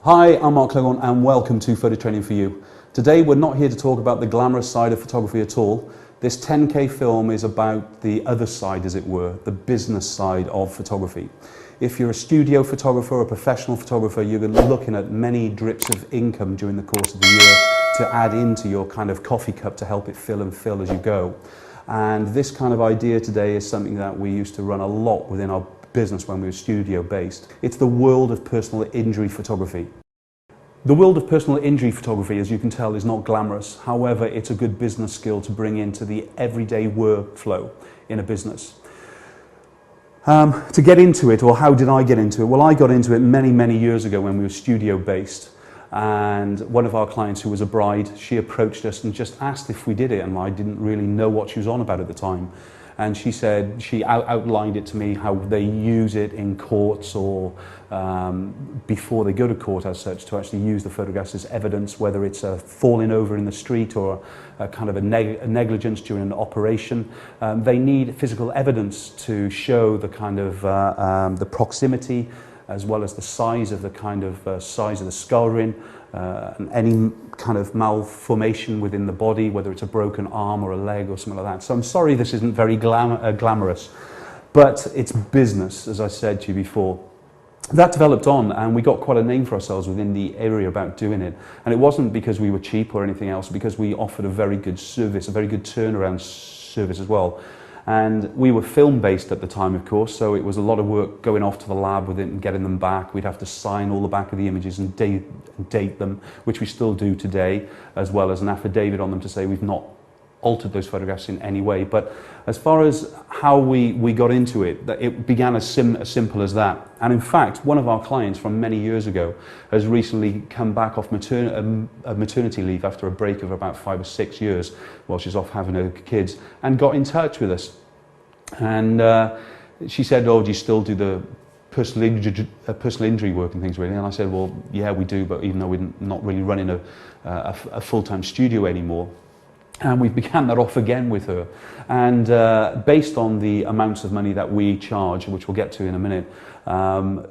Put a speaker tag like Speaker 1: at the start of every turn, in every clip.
Speaker 1: Hi, I'm Mark Cleghorn and welcome to Photo Training for You. Today we're not here to talk about the glamorous side of photography at all. This 10K film is about the other side, as it were, the business side of photography. If you're a studio photographer or a professional photographer, you're looking at many drips of income during the course of the year to add into your kind of coffee cup to help it fill and fill as you go. And this kind of idea today is something that we used to run a lot within our business when we were studio based. It's the world of personal injury photography. The world of personal injury photography, as you can tell, is not glamorous. However, it's a good business skill to bring into the everyday workflow in a business. To get into it, or how did I get into it? Well, I got into it many years ago when we were studio based. And one of our clients, who was a bride, she approached us and just asked if we did it, and I didn't really know what she was on about at the time. And she said, she outlined it to me, how they use it in courts or before they go to court as such, to actually use the photographs as evidence, whether it's a falling over in the street or a kind of a negligence during an operation. They need physical evidence to show the kind of the proximity, as well as the size of the size of the scarring, and any kind of malformation within the body, whether it's a broken arm or a leg or something like that. So I'm sorry this isn't very glamorous, but it's business, as I said to you before. That developed on, and we got quite a name for ourselves within the area about doing it. And it wasn't because we were cheap or anything else, because we offered a very good service, a very good turnaround service as well. And we were film based at the time, of course, so it was a lot of work going off to the lab with it and getting them back. We'd have to sign all the back of the images and date them, which we still do today, as well as an affidavit on them to say we've not altered those photographs in any way. But as far as how we got into it, it began as simple as that. And in fact, one of our clients from many years ago has recently come back off maternity leave after a break of about 5 or 6 years while she's off having her kids, and got in touch with us. And she said, "Oh, do you still do the personal injury work and things really?" And I said, "Well, yeah, we do, but even though we're not really running a full-time studio anymore." And we began that off again with her. And based on the amounts of money that we charge, which we'll get to in a minute,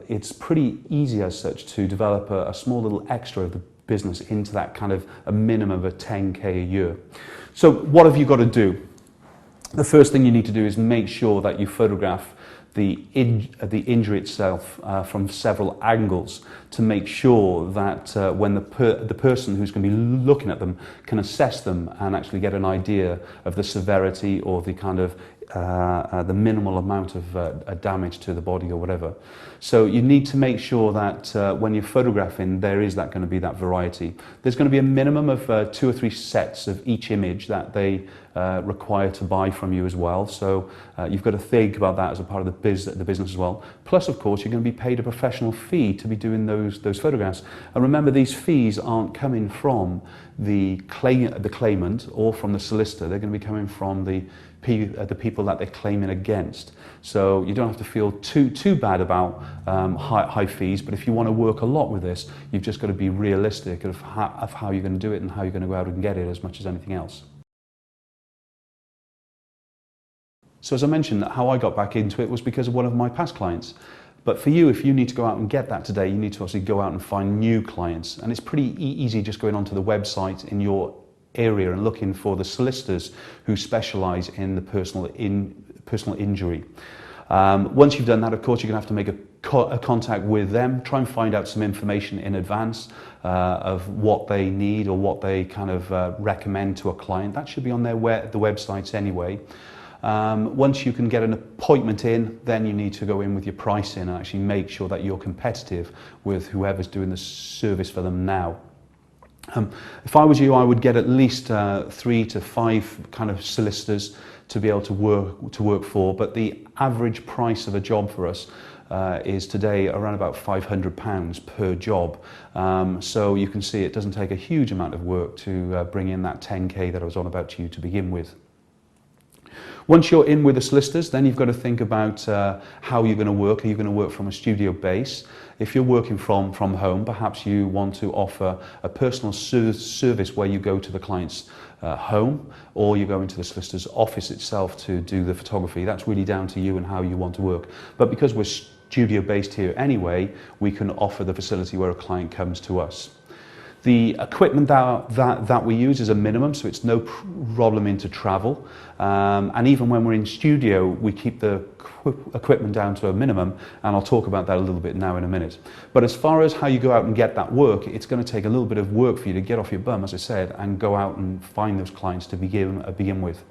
Speaker 1: it's pretty easy as such to develop a small little extra of the business into that kind of a minimum of a 10K a year. So what have you got to do? The first thing you need to do is make sure that you photograph the injury itself from several angles, to make sure that when the person who's going to be looking at them can assess them and actually get an idea of the severity or the kind of the minimal amount of damage to the body or whatever. So you need to make sure that when you're photographing, there is going to be that variety. There's going to be a minimum of 2 or 3 sets of each image that they require to buy from you as well. So you've got to think about that as a part of the business as well. Plus, of course, you're going to be paid a professional fee to be doing those photographs. And remember, these fees aren't coming from the claimant or from the solicitor. They're going to be coming from the people that they're claiming against. So you don't have to feel too bad about high fees, but if you want to work a lot with this, you've just got to be realistic of how you're going to do it and how you're going to go out and get it, as much as anything else. So as I mentioned, how I got back into it was because of one of my past clients. But for you, if you need to go out and get that today, you need to obviously go out and find new clients. And it's pretty easy just going onto the website in your area and looking for the solicitors who specialise in the personal injury. Once you've done that, of course, you're going to have to make a contact with them, try and find out some information in advance of what they need or what they kind of recommend to a client. That should be on the websites anyway. Once you can get an appointment in, then you need to go in with your pricing and actually make sure that you're competitive with whoever's doing the service for them now. If I was you, I would get at least 3 to 5 kind of solicitors to be able to work for, but the average price of a job for us is today around about £500 per job. So you can see it doesn't take a huge amount of work to bring in that 10K that I was on about to you to begin with. Once you're in with the solicitors, then you've got to think about how you're going to work. Are you going to work from a studio base? If you're working from home, perhaps you want to offer a personal service where you go to the client's home, or you go into the solicitor's office itself to do the photography. That's really down to you and how you want to work. But because we're studio based here anyway, we can offer the facility where a client comes to us. The equipment that we use is a minimum, so it's no problem into travel. And even when we're in studio, we keep the equipment down to a minimum, and I'll talk about that a little bit now in a minute. But as far as how you go out and get that work, it's going to take a little bit of work for you to get off your bum, as I said, and go out and find those clients to begin with.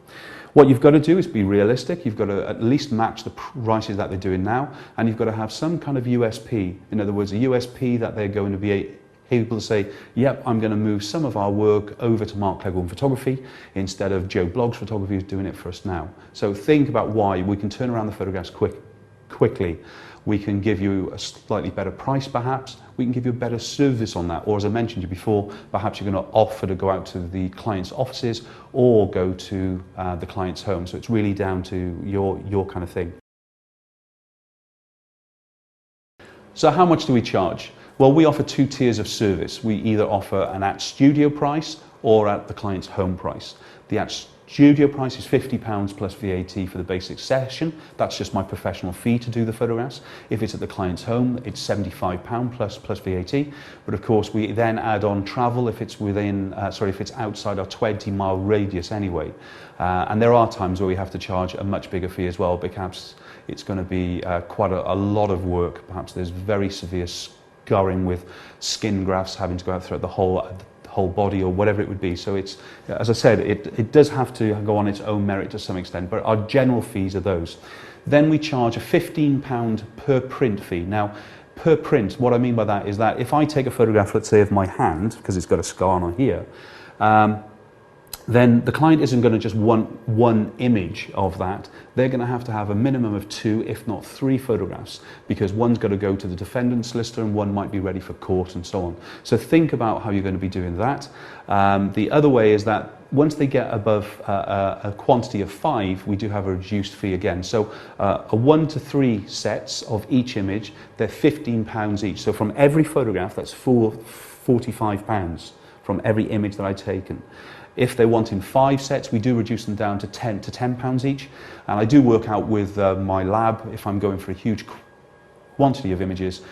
Speaker 1: What you've got to do is be realistic. You've got to at least match the prices that they're doing now, and you've got to have some kind of USP. In other words, a USP that they're going to be able to say, yep, I'm going to move some of our work over to Mark Clegg Photography instead of Joe Bloggs Photography who's doing it for us now. So think about why. We can turn around the photographs quickly. We can give you a slightly better price perhaps. We can give you a better service on that. Or as I mentioned to you before, perhaps you're going to offer to go out to the client's offices or go to the client's home. So it's really down to your kind of thing. So how much do we charge? Well, we offer two tiers of service. We either offer an at studio price or at the client's home price. The at studio price is £50 plus VAT for the basic session. That's just my professional fee to do the photographs. If it's at the client's home, it's £75 plus VAT. But of course, we then add on travel if it's if it's outside our 20-mile radius anyway. And there are times where we have to charge a much bigger fee as well, because it's going to be quite a lot of work. Perhaps there's very severe scarring with skin grafts having to go out throughout the whole body or whatever it would be. So it's, as I said, it does have to go on its own merit to some extent, but our general fees are those. Then we charge a £15 per print fee. Now, per print, what I mean by that is that if I take a photograph, let's say, of my hand, because it's got a scar on here, then the client isn't going to just want one image of that. They're going to have a minimum of 2, if not 3 photographs, because one's got to go to the defendant's solicitor and one might be ready for court and so on. So think about how you're going to be doing that. The other way is that once they get above a quantity of 5, we do have a reduced fee again. So a 1 to 3 sets of each image, they're £15 each. So from every photograph, that's £45 from every image that I've taken. If they want in 5 sets, we do reduce them down to £10 each. And I do work out with my lab if I'm going for a huge quantity of images,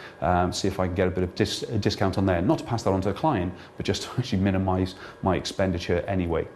Speaker 1: see if I can get a bit of a discount on there. Not to pass that on to the client, but just to actually minimise my expenditure anyway.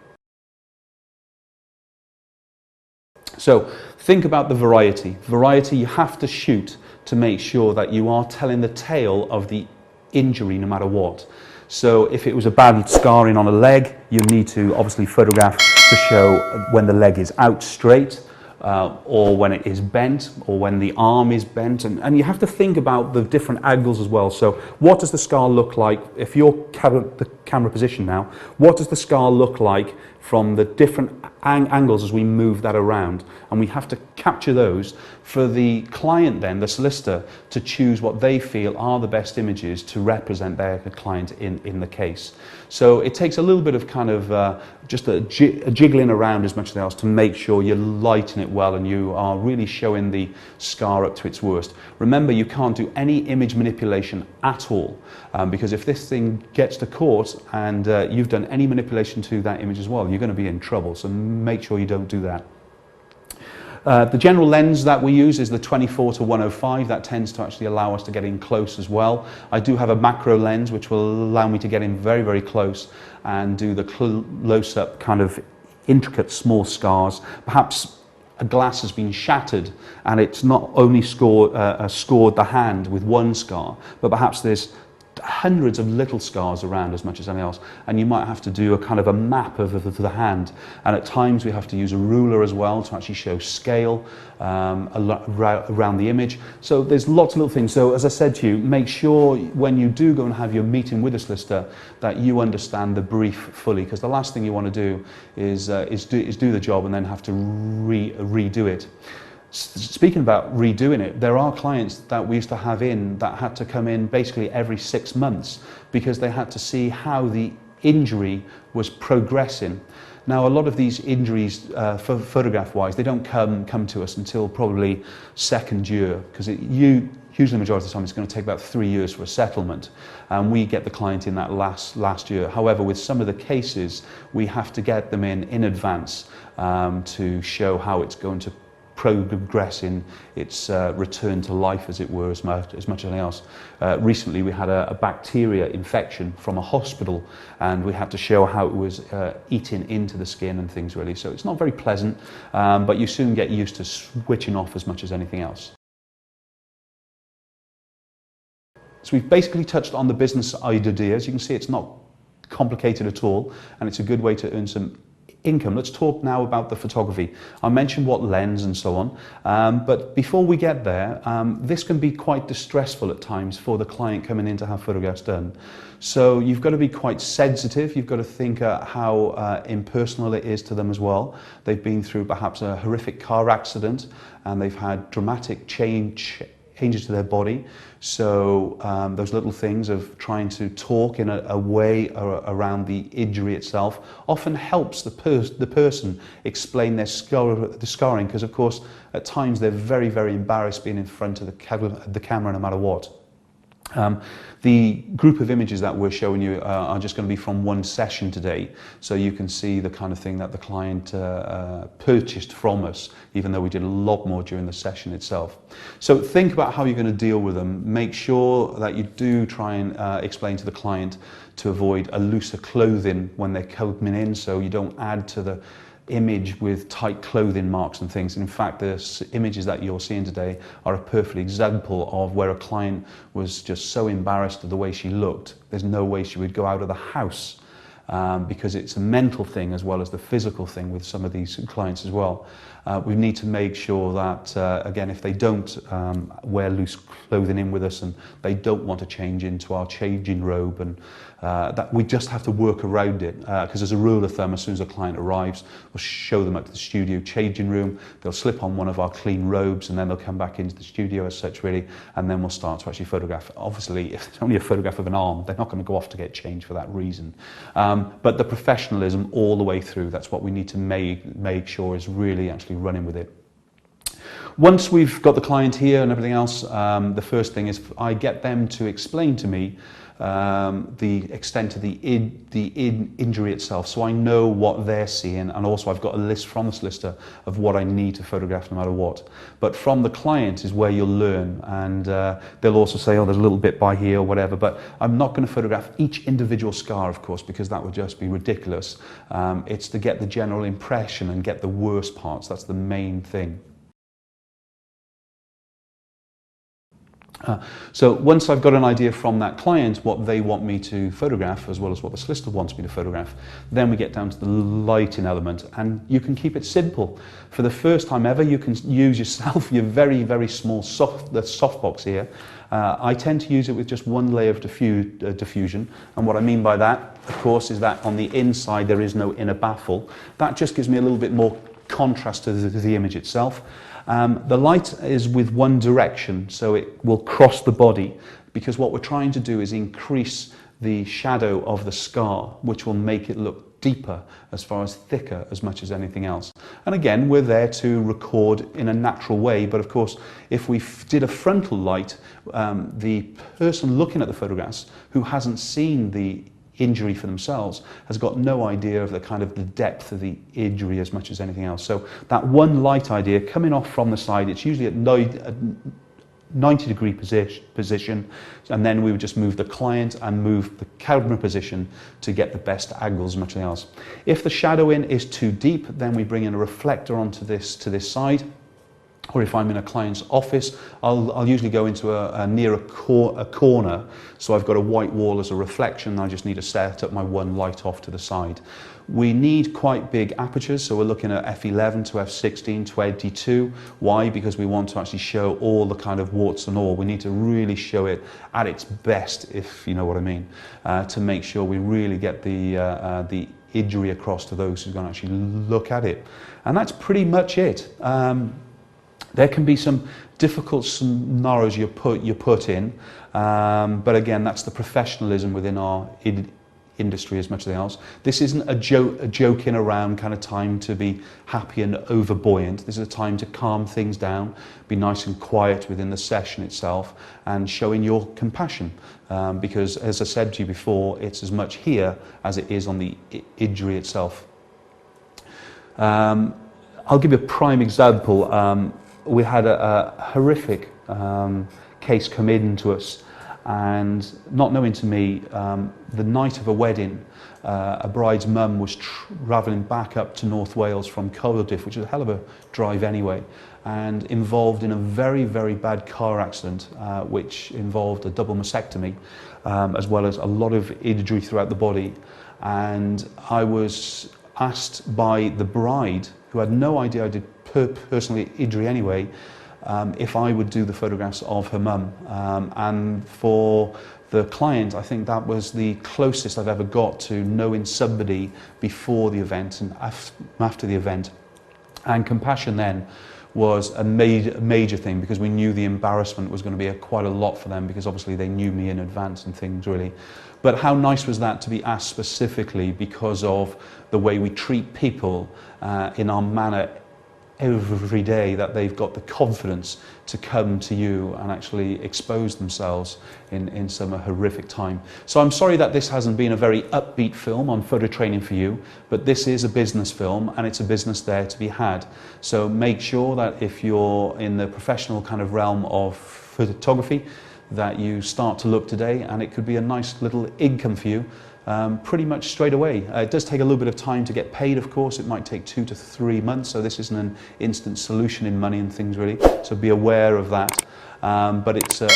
Speaker 1: So think about the variety. Variety you have to shoot to make sure that you are telling the tale of the injury no matter what. So if it was a bad scarring on a leg, you need to obviously photograph to show when the leg is out straight, or when it is bent, or when the arm is bent. And you have to think about the different angles as well. So what does the scar look like, if you're the camera position now, what does the scar look like from the different angles as we move that around? And we have to capture those for the client then, the solicitor, to choose what they feel are the best images to represent their client in the case. So it takes a little bit of kind of just a jiggling around as much as else to make sure you're lighting it well and you are really showing the scar up to its worst. Remember, you can't do any image manipulation at all, because if this thing gets to court and you've done any manipulation to that image as well, you're going to be in trouble. So make sure you don't do that. The general lens that we use is the 24 to 105. That tends to actually allow us to get in close as well. I do have a macro lens which will allow me to get in very, very close and do the close-up kind of intricate small scars. Perhaps a glass has been shattered and it's not only scored the hand with one scar, but perhaps there's hundreds of little scars around as much as anything else, and you might have to do a kind of a map of the hand, and at times we have to use a ruler as well to actually show scale around the image. So there's lots of little things. So as I said to you, make sure when you do go and have your meeting with a solicitor that you understand the brief fully, because the last thing you want to do is do the job and then have to redo it. Speaking about redoing it, there are clients that we used to have in that had to come in basically every 6 months because they had to see how the injury was progressing. Now, a lot of these injuries, photograph-wise, they don't come to us until probably second year, because usually the majority of the time it's going to take about 3 years for a settlement, and we get the client in that last year. However, with some of the cases, we have to get them in advance to show how it's going to progress in its return to life, as it were, as much as anything else. Recently we had a bacteria infection from a hospital, and we had to show how it was eating into the skin and things really. So it's not very pleasant, but you soon get used to switching off as much as anything else. So we've basically touched on the business idea. As you can see, it's not complicated at all, and it's a good way to earn some income. Let's talk now about the photography. I mentioned what lens and so on, but before we get there, this can be quite distressful at times for the client coming in to have photographs done. So you've got to be quite sensitive. You've got to think how impersonal it is to them as well. They've been through perhaps a horrific car accident, and they've had dramatic changes to their body. So those little things of trying to talk in a way around the injury itself often helps the person explain the scarring, because of course at times they're very, very embarrassed being in front of the camera no matter what. The group of images that we're showing you are just going to be from one session today, so you can see the kind of thing that the client purchased from us, even though we did a lot more during the session itself. So think about how you're going to deal with them. Make sure that you do try and explain to the client to avoid a looser clothing when they're coming in, so you don't add to the image with tight clothing marks and things. In fact, the images that you're seeing today are a perfect example of where a client was just so embarrassed of the way she looked. There's no way she would go out of the house, because it's a mental thing as well as the physical thing with some of these clients as well. We need to make sure that, again, if they don't wear loose clothing in with us and they don't want to change into our changing robe, and that we just have to work around it, because as a rule of thumb, as soon as a client arrives, we'll show them up to the studio changing room, they'll slip on one of our clean robes, and then they'll come back into the studio as such really, and then we'll start to actually photograph. Obviously, if it's only a photograph of an arm, they're not going to go off to get changed for that reason. But the professionalism all the way through, that's what we need to make sure is really actually running with it. Once we've got the client here and everything else, the first thing is I get them to explain to me the extent of the injury itself, so I know what they're seeing, and also I've got a list from the solicitor of what I need to photograph no matter what. But from the client is where you'll learn, and they'll also say, oh, there's a little bit by here or whatever, but I'm not going to photograph each individual scar, of course, because that would just be ridiculous. It's to get the general impression and get the worst parts. That's the main thing. So once I've got an idea from that client what they want me to photograph, as well as what the solicitor wants me to photograph, then we get down to the lighting element, and you can keep it simple. For the first time ever, you can use yourself your very, very small softbox here. I tend to use it with just one layer of diffusion, and what I mean by that, of course, is that on the inside there is no inner baffle. That just gives me a little bit more contrast to the image itself. The light is with one direction, so it will cross the body, because what we're trying to do is increase the shadow of the scar, which will make it look deeper, as far as thicker, as much as anything else. And again, we're there to record in a natural way, but of course, if we did a frontal light, the person looking at the photographs who hasn't seen the injury for themselves has got no idea of the kind of the depth of the injury as much as anything else. So that one light idea coming off from the side, it's usually at 90-degree position, and then we would just move the client and move the camera position to get the best angles as much as anything else. If the shadowing is too deep, then we bring in a reflector onto this side. Or if I'm in a client's office, I'll usually go into near a corner, so I've got a white wall as a reflection. I just need to set up my one light off to the side. We need quite big apertures, so we're looking at f11 to f16, 22. Why? Because we want to actually show all the kind of warts and all. We need to really show it at its best, if you know what I mean, to make sure we really get the injury across to those who are going to actually look at it. And that's pretty much it. There can be some difficult scenarios you put in, but again, that's the professionalism within our industry as much as anything else. This isn't a joking around kind of time to be happy and overbuoyant. This is a time to calm things down, be nice and quiet within the session itself, and showing your compassion. Because as I said to you before, it's as much here as it is on the injury itself. I'll give you a prime example. We had a horrific case come in to us, and not knowing to me, the night of a wedding, a bride's mum was travelling back up to North Wales from Cardiff, which is a hell of a drive anyway, and involved in a very, very bad car accident, which involved a double mastectomy, as well as a lot of injury throughout the body. And I was asked by the bride, who had no idea I did personally injury anyway, if I would do the photographs of her mum. And for the client, I think that was the closest I've ever got to knowing somebody before the event and after the event. And compassion then was a major thing, because we knew the embarrassment was going to be quite a lot for them, because obviously they knew me in advance and things really. But how nice was that to be asked specifically because of the way we treat people in our manner every day, that they've got the confidence to come to you and actually expose themselves in some horrific time. So I'm sorry that this hasn't been a very upbeat film on photo training for you, but this is a business film and it's a business there to be had. So make sure that if you're in the professional kind of realm of photography, that you start to look today, and it could be a nice little income for you pretty much straight away. It does take a little bit of time to get paid, of course. It might take 2 to 3 months, so this isn't an instant solution in money and things really, so be aware of that. But it's a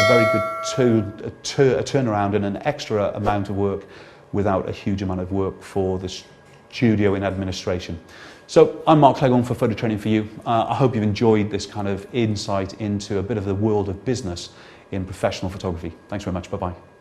Speaker 1: very good turnaround and an extra amount of work without a huge amount of work for the studio in administration. So I'm Mark Cleghorn for Photo Training for You. I hope you've enjoyed this kind of insight into a bit of the world of business in professional photography. Thanks very much. Bye-bye.